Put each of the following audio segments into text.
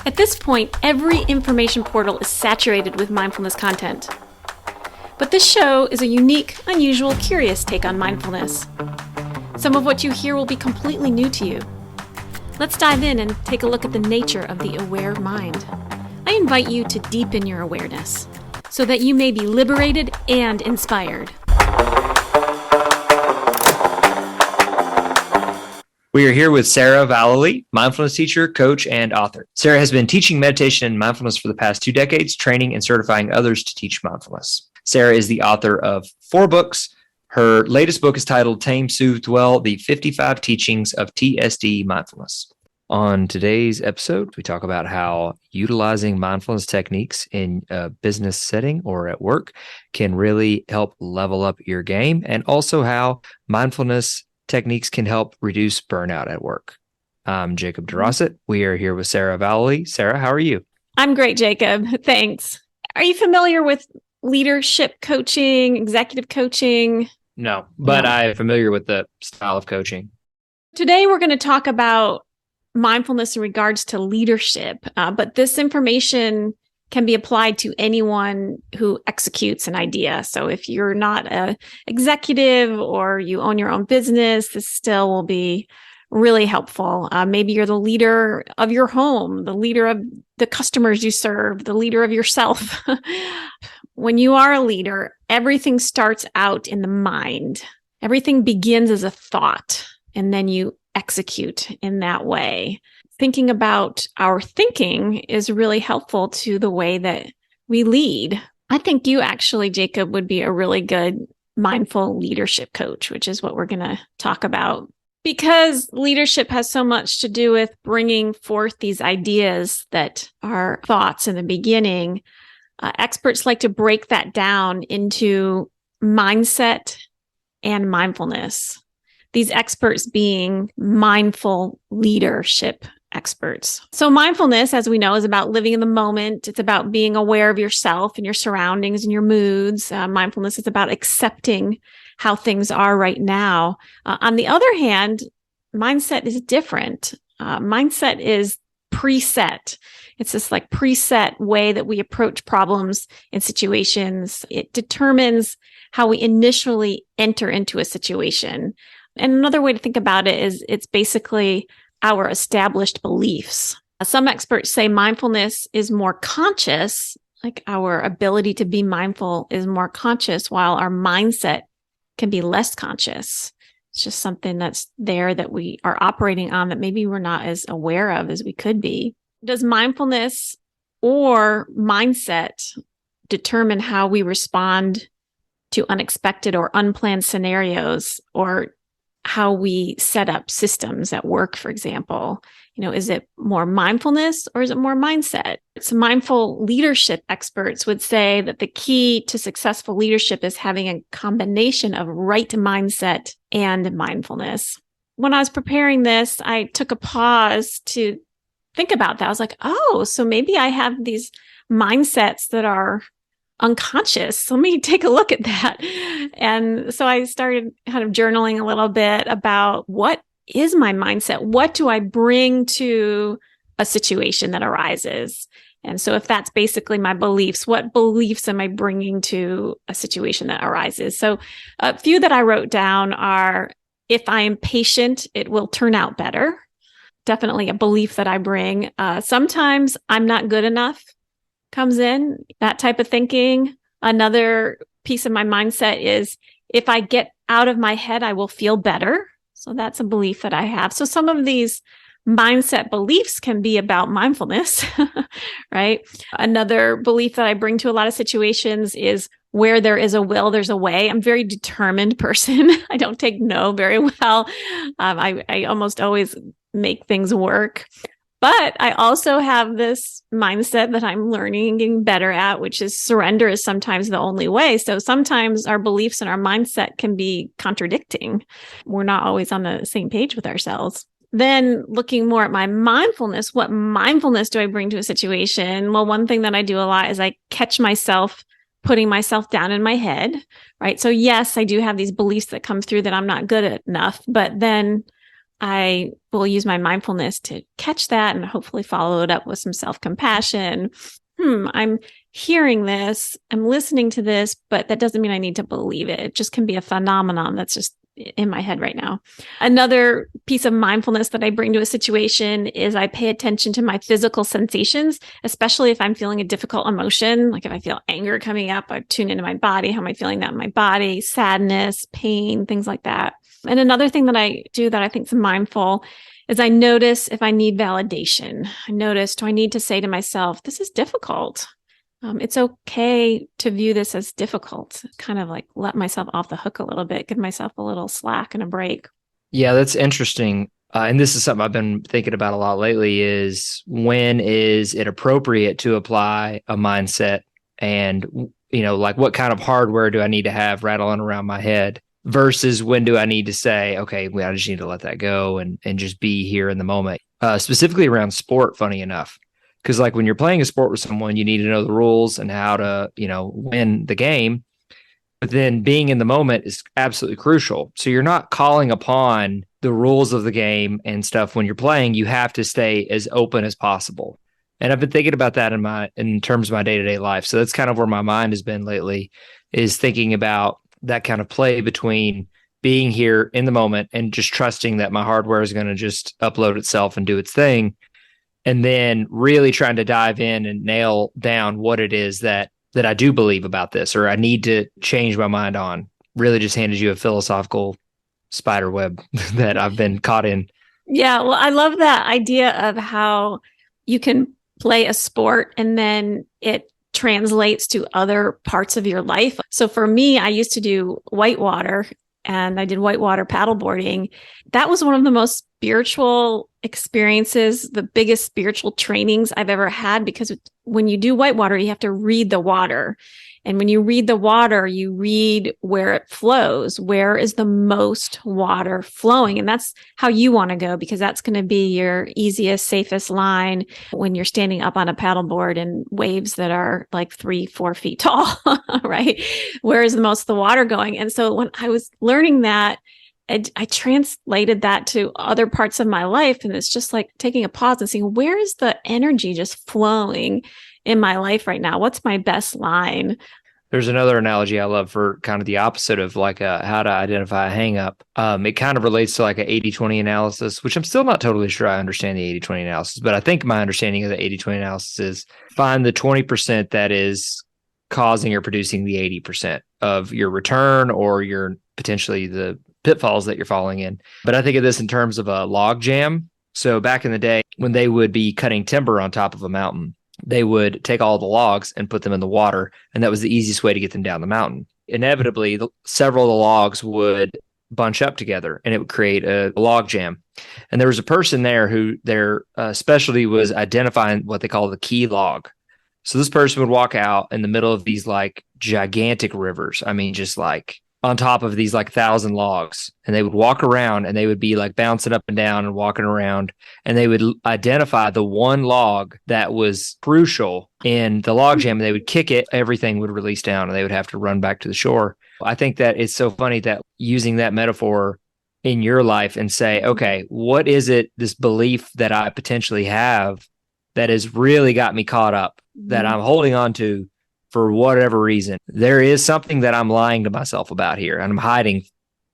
At this point, every information portal is saturated with mindfulness content. But this show is a unique, unusual, curious take on mindfulness. Some of what you hear will be completely new to you. Let's dive in and take a look at the nature of the aware mind. I invite you to deepen your awareness so that you may be liberated and inspired. We are here with Sarah Vallely, mindfulness teacher, coach, and author. Sarah has been teaching meditation and mindfulness for the past 2 decades, training and certifying others to teach mindfulness. Sarah is the author of 4 books. Her latest book is titled Tame, Soothe, Dwell, the 55 Teachings of TSD Mindfulness. On today's episode, we talk about how utilizing mindfulness techniques in a business setting or at work can really help level up your game, and also how mindfulness techniques can help reduce burnout at work. I'm Jacob DeRosset. We are here with Sarah Vallely. Sarah, how are you? I'm great, Jacob. Thanks. Are you familiar with leadership coaching, executive coaching? No, but I'm familiar with the style of coaching. Today, we're going to talk about mindfulness in regards to leadership, but this information can be applied to anyone who executes an idea. So if you're not an executive or you own your own business, this still will be really helpful. Maybe you're the leader of your home, the leader of the customers you serve, the leader of yourself. When you are a leader, everything starts out in the mind. Everything begins as a thought, and then you execute in that way. Thinking about our thinking is really helpful to the way that we lead. I think you actually, Jacob, would be a really good mindful leadership coach, which is what we're going to talk about. Because leadership has so much to do with bringing forth these ideas that are thoughts in the beginning. Experts like to break that down into mindset and mindfulness. These experts being mindful leadership experts. So mindfulness, as we know, is about living in the moment. It's about being aware of yourself and your surroundings and your moods. Mindfulness is about accepting how things are right now. On the other hand, mindset is different. Mindset is preset. It's this like preset way that we approach problems and situations. It determines how we initially enter into a situation. And another way to think about it is it's basically our established beliefs. Some experts say mindfulness is more conscious, like our ability to be mindful is more conscious, while our mindset can be less conscious. It's just something that's there that we are operating on that maybe we're not as aware of as we could be. Does mindfulness or mindset determine how we respond to unexpected or unplanned scenarios, or how we set up systems at work, for example? Is it more mindfulness or is it more mindset? Some mindful leadership experts would say that the key to successful leadership is having a combination of right mindset and mindfulness. When I was preparing this, I took a pause to think about that. I was like, oh, so maybe I have these mindsets that are unconscious. Let me take a look at that. And so I started kind of journaling a little bit about what is my mindset? What do I bring to a situation that arises? And so if that's basically my beliefs, what beliefs am I bringing to a situation that arises? So a few that I wrote down are, if I am patient, it will turn out better. Definitely a belief that I bring. Sometimes I'm not good enough comes in, that type of thinking. Another piece of my mindset is, if I get out of my head, I will feel better. So that's a belief that I have. So some of these mindset beliefs can be about mindfulness, right? Another belief that I bring to a lot of situations is, where there is a will, there's a way. I'm a very determined person. I don't take no very well. I almost always make things work. But I also have this mindset that I'm learning and getting better at, which is surrender is sometimes the only way. So sometimes our beliefs and our mindset can be contradicting. We're not always on the same page with ourselves. Then looking more at my mindfulness, what mindfulness do I bring to a situation? Well, one thing that I do a lot is I catch myself putting myself down in my head, right? So yes, I do have these beliefs that come through that I'm not good enough, but then I will use my mindfulness to catch that and hopefully follow it up with some self-compassion. I'm hearing this, I'm listening to this, but that doesn't mean I need to believe it. It just can be a phenomenon that's just in my head right now. Another piece of mindfulness that I bring to a situation is I pay attention to my physical sensations, especially if I'm feeling a difficult emotion. Like if I feel anger coming up, I tune into my body. How am I feeling that in my body? Sadness, pain, things like that. And another thing that I do that I think is mindful is I notice if I need validation. I notice, do I need to say to myself, this is difficult? It's okay to view this as difficult, kind of like let myself off the hook a little bit, give myself a little slack and a break. Yeah, that's interesting. And this is something I've been thinking about a lot lately is when is it appropriate to apply a mindset and, like what kind of hardware do I need to have rattling around my head versus when do I need to say, okay, well, I just need to let that go and just be here in the moment, specifically around sport, funny enough. Because like when you're playing a sport with someone, you need to know the rules and how to, win the game. But then being in the moment is absolutely crucial. So you're not calling upon the rules of the game and stuff when you're playing. You have to stay as open as possible. And I've been thinking about that in terms of my day-to-day life. So that's kind of where my mind has been lately, is thinking about that kind of play between being here in the moment and just trusting that my hardware is going to just upload itself and do its thing. And then really trying to dive in and nail down what it is that I do believe about this, or I need to change my mind on. Really just handed you a philosophical spider web that I've been caught in. Yeah, well, I love that idea of how you can play a sport and then it translates to other parts of your life. So for me, I used to do whitewater and I did whitewater paddleboarding. That was one of the most spiritual experiences, the biggest spiritual trainings I've ever had, because when you do whitewater, you have to read the water. And when you read the water, you read where it flows. Where is the most water flowing? And that's how you want to go, because that's going to be your easiest, safest line when you're standing up on a paddleboard in waves that are like 3-4 feet tall, right? Where is the most of the water going? And so when I was learning that, I translated that to other parts of my life. And it's just like taking a pause and seeing, where is the energy just flowing in my life right now? What's my best line? There's another analogy I love for kind of the opposite of like how to identify a hang up. It kind of relates to like an 80-20 analysis, which I'm still not totally sure I understand the 80-20 analysis, but I think my understanding of the 80-20 analysis is find the 20% that is causing or producing the 80% of your return or your potentially the pitfalls that you're falling in. But I think of this in terms of a log jam. So back in the day when they would be cutting timber on top of a mountain, they would take all the logs and put them in the water. And that was the easiest way to get them down the mountain. Inevitably, several of the logs would bunch up together and it would create a log jam. And there was a person there who their specialty was identifying what they call the key log. So this person would walk out in the middle of these like gigantic rivers. I mean, just like on top of these like 1,000 logs, and they would walk around and they would be like bouncing up and down and walking around, and they would identify the one log that was crucial in the log jam, and they would kick it, everything would release down and they would have to run back to the shore. I think that it's so funny that using that metaphor in your life and say, okay, what is it, this belief that I potentially have that has really got me caught up, that I'm holding on to for whatever reason? There is something that I'm lying to myself about here, and I'm hiding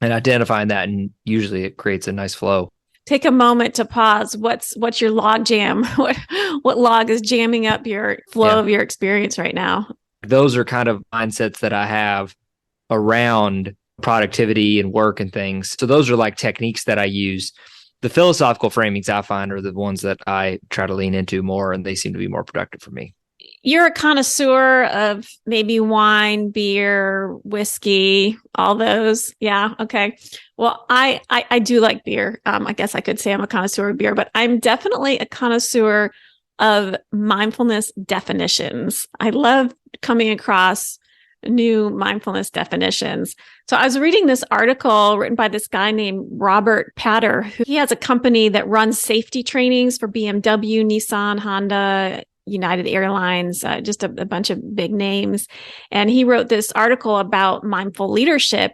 and identifying that. And usually it creates a nice flow. Take a moment to pause. What's your log jam? What log is jamming up your flow of your experience right now? Those are kind of mindsets that I have around productivity and work and things. So those are like techniques that I use. The philosophical framings I find are the ones that I try to lean into more, and they seem to be more productive for me. You're a connoisseur of maybe wine, beer, whiskey, all those. Yeah. Okay. Well, I do like beer. I guess I could say I'm a connoisseur of beer, but I'm definitely a connoisseur of mindfulness definitions. I love coming across new mindfulness definitions. So I was reading this article written by this guy named Robert Patter. He has a company that runs safety trainings for BMW, Nissan, Honda, United Airlines, just a bunch of big names. And he wrote this article about mindful leadership.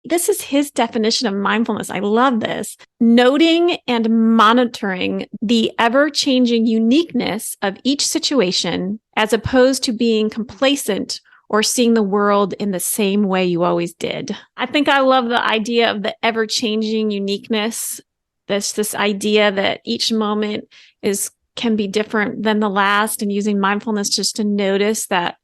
This is his definition of mindfulness. I love this. Noting and monitoring the ever-changing uniqueness of each situation, as opposed to being complacent or seeing the world in the same way you always did. I think I love the idea of the ever-changing uniqueness. This idea that each moment can be different than the last, and using mindfulness just to notice that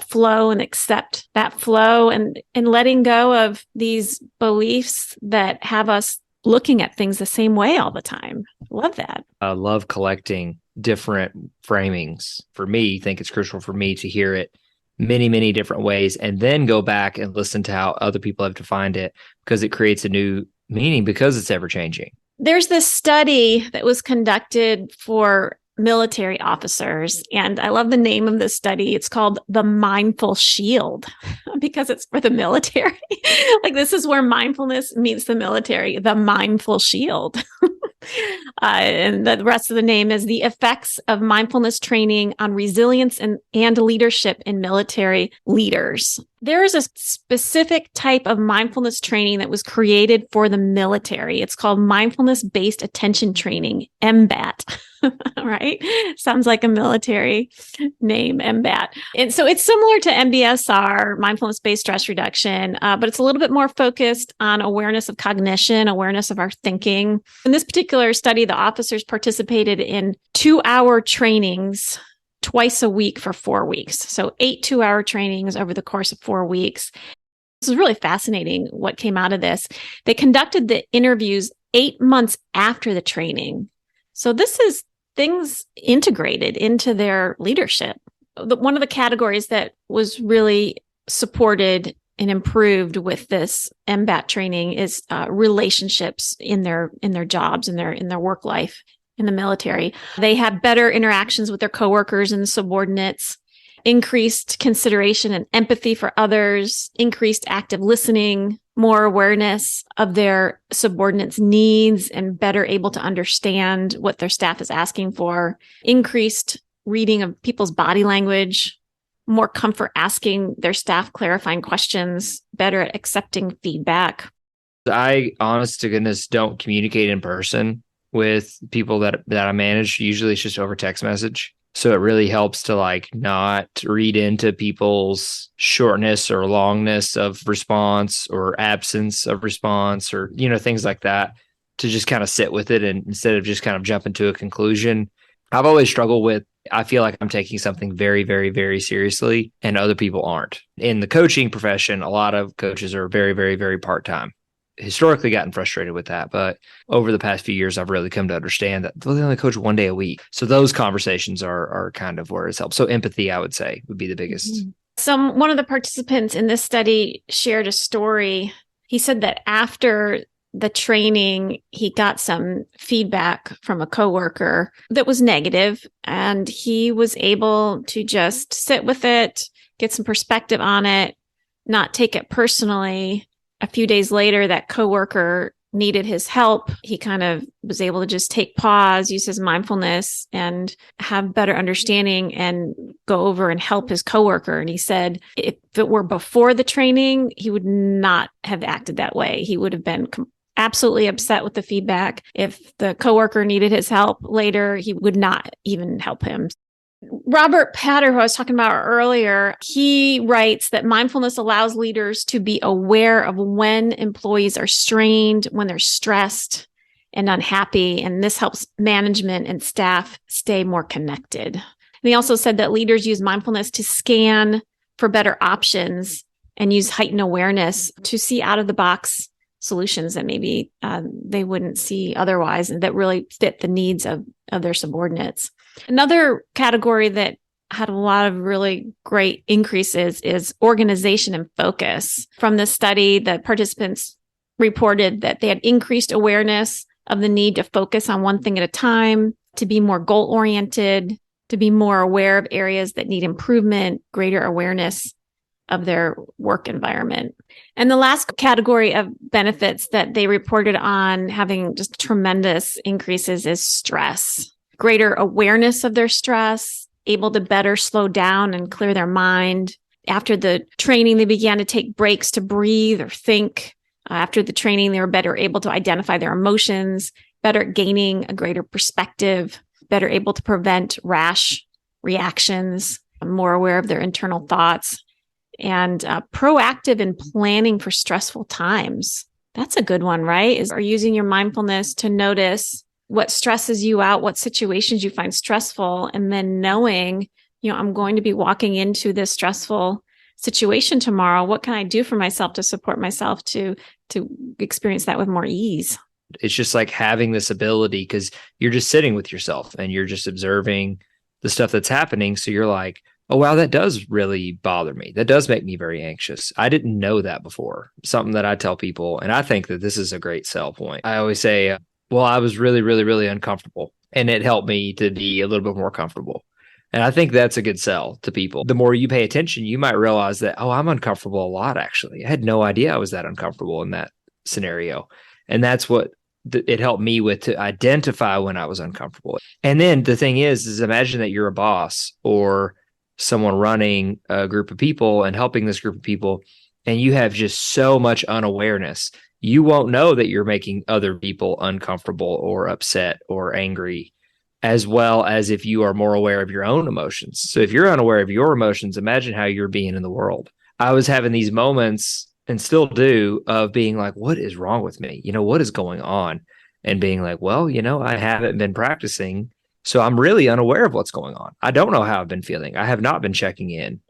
flow and accept that flow, and letting go of these beliefs that have us looking at things the same way all the time. Love that. I love collecting different framings. For me, I think it's crucial for me to hear it many, many different ways and then go back and listen to how other people have defined it, because it creates a new meaning because it's ever changing. There's this study that was conducted for military officers, and I love the name of this study. It's called The Mindful Shield because it's for the military. Like, this is where mindfulness meets the military, the Mindful Shield. And the rest of the name is The Effects of Mindfulness Training on Resilience and Leadership in Military Leaders. There is a specific type of mindfulness training that was created for the military. It's called mindfulness-based attention training, MBAT. Right? Sounds like a military name, MBAT. And so it's similar to MBSR, mindfulness-based stress reduction, but it's a little bit more focused on awareness of cognition, awareness of our thinking. In this particular study, the officers participated in 2-hour trainings twice a week for 4 weeks. So 8 2-hour trainings over the course of 4 weeks. This is really fascinating what came out of this. They conducted the interviews 8 months after the training. So this is things integrated into their leadership. One of the categories that was really supported and improved with this MBAT training is relationships in their jobs, in their work life in the military. They have better interactions with their coworkers and subordinates, increased consideration and empathy for others, increased active listening, more awareness of their subordinates' needs, and better able to understand what their staff is asking for, increased reading of people's body language, more comfort asking their staff clarifying questions, better at accepting feedback. I, honest to goodness, don't communicate in person with people that I manage. Usually it's just over text message. So it really helps to not read into people's shortness or longness of response or absence of response or, things like that, to just kind of sit with it. And instead of just kind of jumping to a conclusion, I've always struggled with, I feel like I'm taking something very, very, very seriously and other people aren't. In the coaching profession, a lot of coaches are very, very, very part-time. Historically gotten frustrated with that, but over the past few years, I've really come to understand that they only coach 1 day a week. So those conversations are kind of where it's helped. So empathy, I would say, would be the biggest. Mm-hmm. One of the participants in this study shared a story. He said that after the training, he got some feedback from a coworker that was negative, and he was able to just sit with it, get some perspective on it, not take it personally. A few days later, that coworker needed his help. He kind of was able to just take pause, use his mindfulness, and have better understanding and go over and help his coworker. And he said, if it were before the training, he would not have acted that way. He would have been absolutely upset with the feedback. If the coworker needed his help later, he would not even help him. Robert Patter, who I was talking about earlier, he writes that mindfulness allows leaders to be aware of when employees are strained, when they're stressed and unhappy, and this helps management and staff stay more connected. And he also said that leaders use mindfulness to scan for better options and use heightened awareness to see out-of-the-box solutions that maybe they wouldn't see otherwise, and that really fit the needs of their subordinates. Another category that had a lot of really great increases is organization and focus. From this study, the participants reported that they had increased awareness of the need to focus on one thing at a time, to be more goal-oriented, to be more aware of areas that need improvement, greater awareness of their work environment. And the last category of benefits that they reported on having just tremendous increases is stress. Greater awareness of their stress, able to better slow down and clear their mind. After the training, they began to take breaks to breathe or think. After the training, they were better able to identify their emotions, better at gaining a greater perspective, better able to prevent rash reactions, more aware of their internal thoughts, and proactive in planning for stressful times. That's a good one, right? Are using your mindfulness to notice what stresses you out, what situations you find stressful, and then knowing, I'm going to be walking into this stressful situation tomorrow. What can I do for myself to support myself to experience that with more ease? It's just like having this ability because you're just sitting with yourself and you're just observing the stuff that's happening. So you're like, oh, wow, that does really bother me. That does make me very anxious. I didn't know that before. Something that I tell people, and I think that this is a great sell point. I always say, well, I was really, really, really uncomfortable, and it helped me to be a little bit more comfortable. And I think that's a good sell to people. The more you pay attention, you might realize that, oh, I'm uncomfortable a lot, actually. I had no idea I was that uncomfortable in that scenario. And that's what it helped me with, to identify when I was uncomfortable. And then the thing is imagine that you're a boss or someone running a group of people and helping this group of people, and you have just so much unawareness. You won't know that you're making other people uncomfortable or upset or angry, as well as if you are more aware of your own emotions. So if you're unaware of your emotions, imagine how you're being in the world. I was having these moments, and still do, of being like, what is wrong with me? What is going on? And being like, well, I haven't been practicing, so I'm really unaware of what's going on. I don't know how I've been feeling. I have not been checking in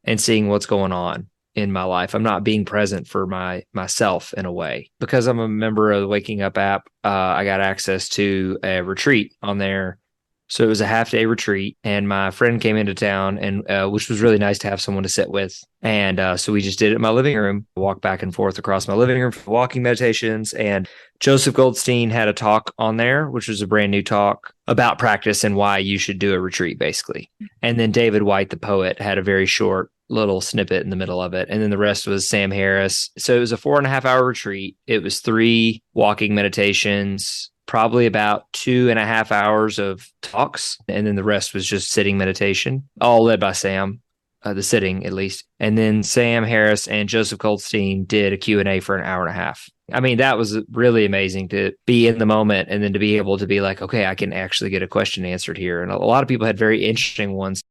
and seeing what's going on in my life. I'm not being present for myself in a way. Because I'm a member of the Waking Up app, I got access to a retreat on there. So it was a half-day retreat, and my friend came into town, and which was really nice to have someone to sit with. And so we just did it in my living room, walked back and forth across my living room for walking meditations. And Joseph Goldstein had a talk on there, which was a brand new talk about practice and why you should do a retreat, basically. And then David White, the poet, had a very short little snippet in the middle of it. And then the rest was Sam Harris. So it was a 4.5-hour retreat. It was 3 walking meditations, probably about 2.5 hours of talks. And then the rest was just sitting meditation, all led by Sam, the sitting at least. And then Sam Harris and Joseph Goldstein did a Q&A for an hour and a half. I mean, that was really amazing to be in the moment and then to be able to be like, okay, I can actually get a question answered here. And a lot of people had very interesting ones.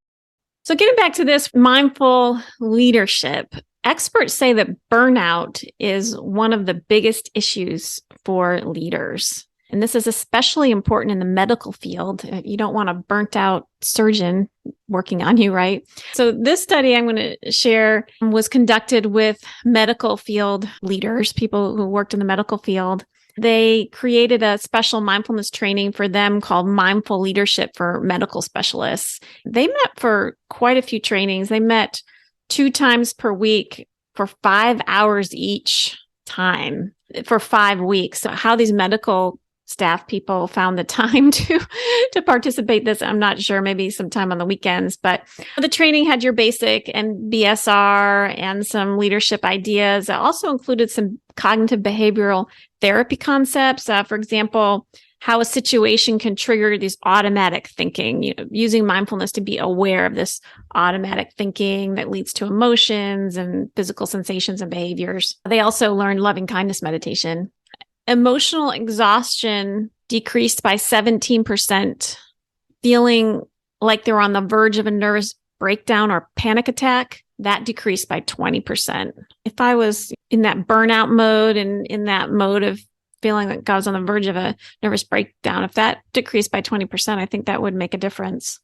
So getting back to this mindful leadership, experts say that burnout is one of the biggest issues for leaders. And this is especially important in the medical field. You don't want a burnt out surgeon working on you, right? So this study I'm going to share was conducted with medical field leaders, people who worked in the medical field. They created a special mindfulness training for them called Mindful Leadership for Medical Specialists. They met for quite a few trainings. They met 2 times per week for 5 hours each time for 5 weeks. So how these medical staff people found the time to participate this, I'm not sure, maybe some time on the weekends, but the training had your basic and BSR and some leadership ideas. It also included some cognitive behavioral therapy concepts. For example, how a situation can trigger this automatic thinking, using mindfulness to be aware of this automatic thinking that leads to emotions and physical sensations and behaviors. They also learned loving kindness meditation. Emotional exhaustion decreased by 17%, feeling like they're on the verge of a nervous breakdown or panic attack, that decreased by 20%. If I was in that burnout mode and in that mode of feeling like I was on the verge of a nervous breakdown, if that decreased by 20%, I think that would make a difference.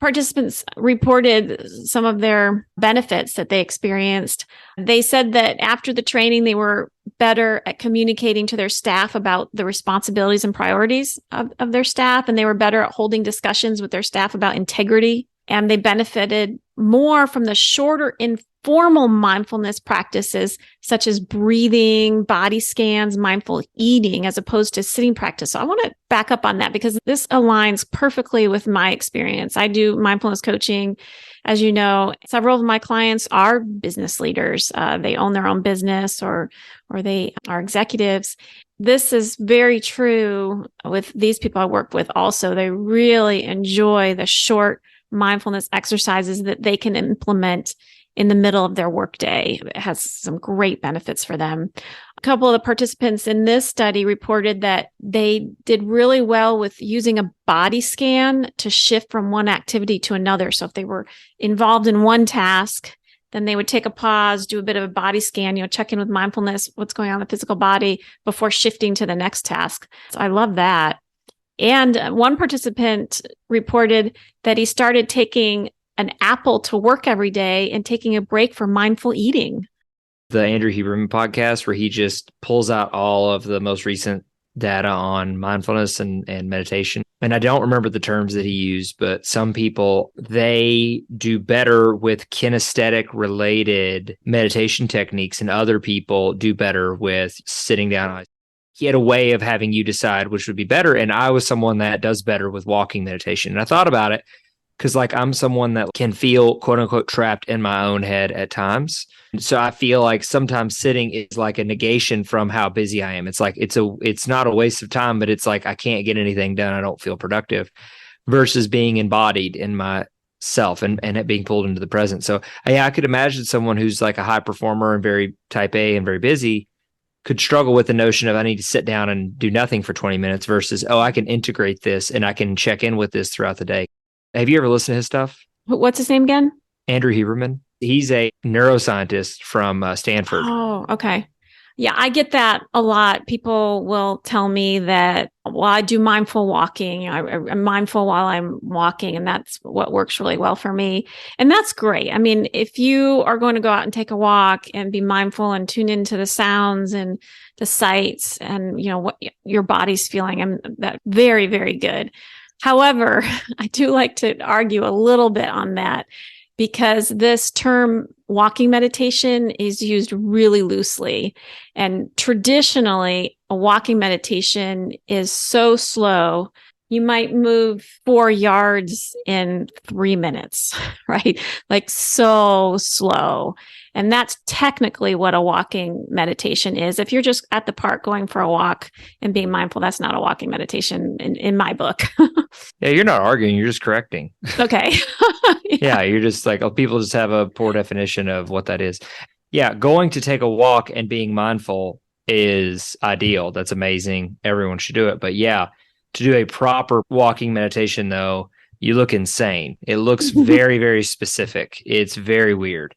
Participants reported some of their benefits that they experienced. They said that after the training, they were better at communicating to their staff about the responsibilities and priorities of their staff, and they were better at holding discussions with their staff about integrity. And they benefited more from the shorter informal mindfulness practices, such as breathing, body scans, mindful eating, as opposed to sitting practice. So I want to back up on that because this aligns perfectly with my experience. I do mindfulness coaching. As you know, several of my clients are business leaders. They own their own business or they are executives. This is very true with these people I work with also. They really enjoy the short mindfulness exercises that they can implement in the middle of their workday. It has some great benefits for them. A couple of the participants in this study reported that they did really well with using a body scan to shift from one activity to another. So if they were involved in one task, then they would take a pause, do a bit of a body scan, check in with mindfulness, what's going on in the physical body before shifting to the next task. So I love that. And one participant reported that he started taking an apple to work every day and taking a break for mindful eating. The Andrew Huberman podcast, where he just pulls out all of the most recent data on mindfulness and meditation. And I don't remember the terms that he used, but some people, they do better with kinesthetic related meditation techniques, and other people do better with sitting down. He had a way of having you decide which would be better. And I was someone that does better with walking meditation. And I thought about it because I'm someone that can feel quote unquote trapped in my own head at times. So I feel like sometimes sitting is like a negation from how busy I am. It's like, it's not a waste of time, but it's like, I can't get anything done. I don't feel productive, versus being embodied in myself and it being pulled into the present. So I could imagine someone who's like a high performer and very type A and very busy could struggle with the notion of I need to sit down and do nothing for 20 minutes versus, I can integrate this and I can check in with this throughout the day. Have you ever listened to his stuff? What's his name again? Andrew Huberman. He's a neuroscientist from Stanford. Oh, okay. Yeah, I get that a lot. People will tell me that, I do mindful walking. I'm mindful while I'm walking, and that's what works really well for me. And that's great. I mean, if you are going to go out and take a walk and be mindful and tune into the sounds and the sights and, what your body's feeling, that very, very good. However, I do like to argue a little bit on that, because this term walking meditation is used really loosely. And traditionally, a walking meditation is so slow. You might move 4 yards in 3 minutes, right? Like so slow. And that's technically what a walking meditation is. If you're just at the park going for a walk and being mindful, that's not a walking meditation in my book. Yeah, you're not arguing. You're just correcting. Okay. Yeah, you're just like, people just have a poor definition of what that is. Yeah, going to take a walk and being mindful is ideal. That's amazing. Everyone should do it. But yeah, to do a proper walking meditation, though, you look insane. It looks very, very specific. It's very weird.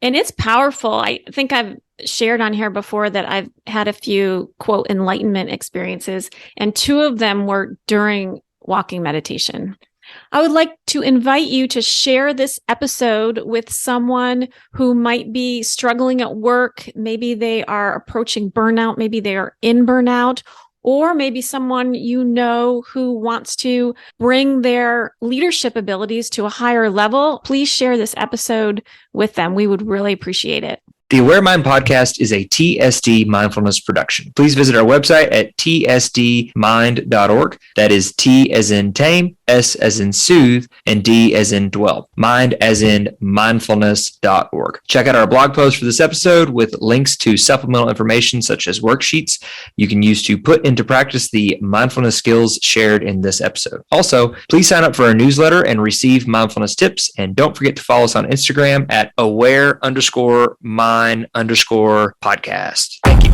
And it's powerful. I think I've shared on here before that I've had a few, quote, enlightenment experiences, and 2 of them were during walking meditation. I would like to invite you to share this episode with someone who might be struggling at work. Maybe they are approaching burnout. Maybe they are in burnout. Or maybe someone who wants to bring their leadership abilities to a higher level. Please share this episode with them. We would really appreciate it. The Aware Mind podcast is a TSD mindfulness production. Please visit our website at tsdmind.org. That is T as in tame, S as in soothe, and D as in dwell. Mind as in mindfulness.org. Check out our blog post for this episode with links to supplemental information such as worksheets you can use to put into practice the mindfulness skills shared in this episode. Also, please sign up for our newsletter and receive mindfulness tips. And don't forget to follow us on Instagram at aware_mind_podcast. Thank you.